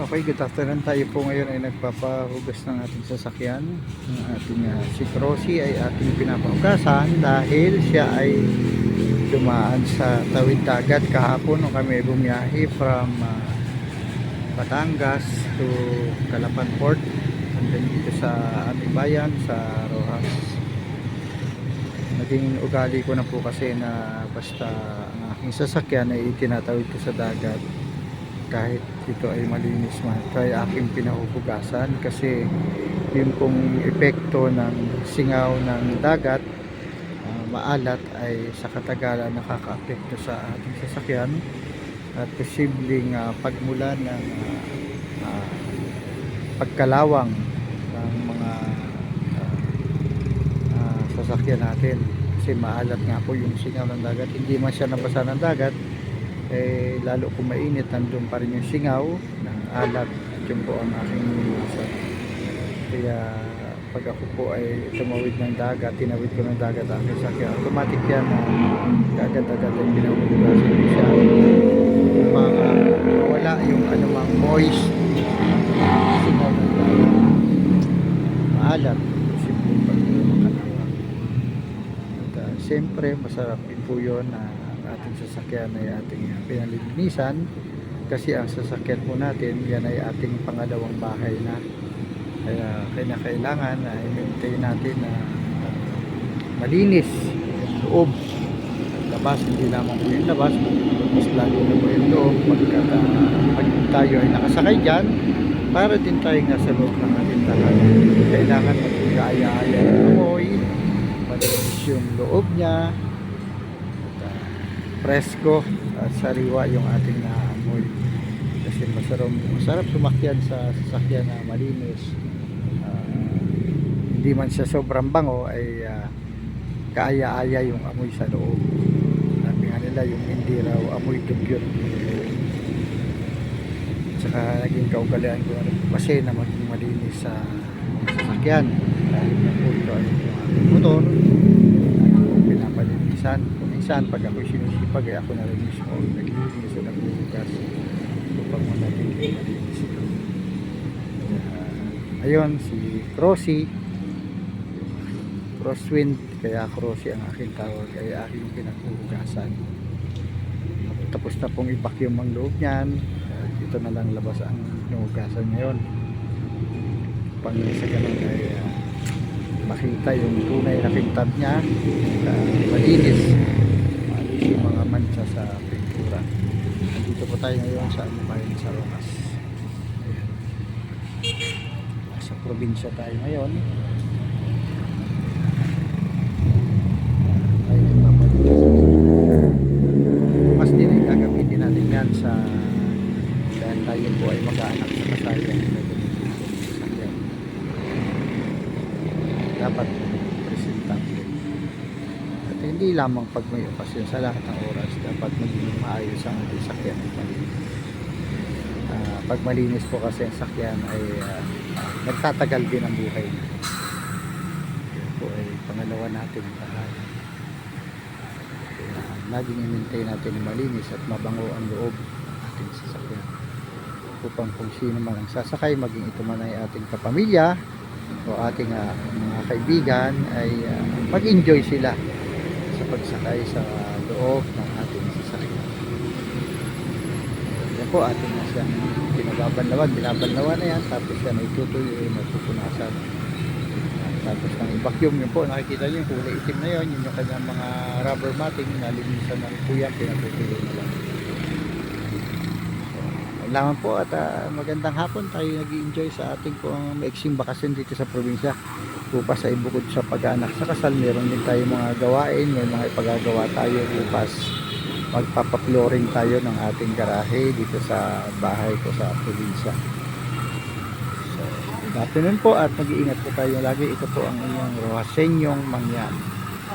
Okay, good afternoon. Tayo po ngayon ay nagpapahugas ng ating sasakyan. Ang ating si Crossy ay ating pinapahugasan dahil siya ay dumaan sa tawid dagat kahapon nung kami bumiyahe from Batangas to Calapan Port hanggang dito sa aming bayan sa Rojas. Naging ugali ko na po kasi na basta ang aking sasakyan ay itinatawid ko sa dagat kahit ito ay malinis man, kaya aking pinahuhugasan kasi yung pong epekto ng singaw ng dagat maalat ay sa katagalan nakaka-apekto sa ating sasakyan at posibleng pagmulan ng pagkalawang ng mga sasakyan natin kasi maalat nga po yung singaw ng dagat. Hindi man siya nabasa ng dagat, lalo kung mainit, nandun pa rin yung singaw ng alat at yun po ang aking minasa. Kaya pag ako po ay tumawid ng dagat, tinawid ko ng dagat ang sasakyan, automatic yan na agad-agad ay pinahugasan ko siya para wala yung anumang moist singaw ng dagat, maalat, simple pagkalawang at siyempre masarap din po yun na ating sasakyan ay ating pinalilinisan kasi ang sasakyan po natin yan ay ating pangalawang bahay na, kaya kailangan na i-maintain natin na malinis yung loob, labas, hindi lamang po yung labas, mas lalo na po yung loob pag tayo ay nakasakay dyan para din tayong nasa loob ng ating tahanan. Kailangan maging kaaya-aya yung amoy, malinis yung loob niya, presko at sariwa yung ating naamoy kasi masarap sumakyan sa sasakyan na malinis. Hindi man siya sobrang bango ay kaaya-aya yung amoy sa loob. Sabi nga nila yung hindi raw amoy dugyot, tsaka naging kaugalian ko kasi na maging malinis sa sasakyan dahil na po ito ay yung motor pinapalinisan. Minsan pag ako sinusipag ay ako na rin mismo naglilinis o naglugas upang manatili malinis ito. Ayun, si Crossy, crosswind, kaya Crossy ang aking tawag, ay aking pinaghuhugasan. Tapos na pong i-vacuum ang loob niyan, dito na lang labas ang hinuhugasan ngayon upang sa ganun ay makita yung tunay na pintab niya, malinis yung mga mancha sa pintura. Dito po tayo ngayon sa bayan sa Rojas. Sa probinsya tayo ngayon. Mas din ay gagamitin natin yan sa dahil tayo po ay mag-aanak sa kasayan. Dapat presentable at hindi lamang pag may okasyon, sa lahat ng oras dapat maging maayos ang ating sakyan. Pag malinis po kasi ang sakyan ay nagtatagal din ang buhay. Yan po ay pangalawa natin tahan. Laging i-maintain natin na malinis at mabango ang loob ng ating sasakyan upang kung sino man ang sasakay, maging ito man ay ating kapamilya o ating mga kaibigan, ay mag-enjoy sila sa pagsakay sa loob ng ating sasakyan. Yan po, ating na siyang binabanlawan na yan, tapos yan ay tutuloy, magpupunasan. Tapos ng i-vacuum yun po, nakikita nyo yung kulay itim na yun, yun yung kanyang mga rubber matting, nalinisan na po yan, pinatutuloy na lang. Kailangan po at magandang hapon, tayo nag-i-enjoy sa ating pong maiksing bakasyon dito sa probinsya. Bukas ay bukod sa pag-anak sa kasal, meron din tayo mga gawain, may mga ipagagawa tayo. Bukas magpapa-flooring tayo ng ating garahe dito sa bahay ko sa probinsya. So, good afternoon po at mag-iingat po tayo lagi. Ito po ang inyong Rojaseñong Mangyan.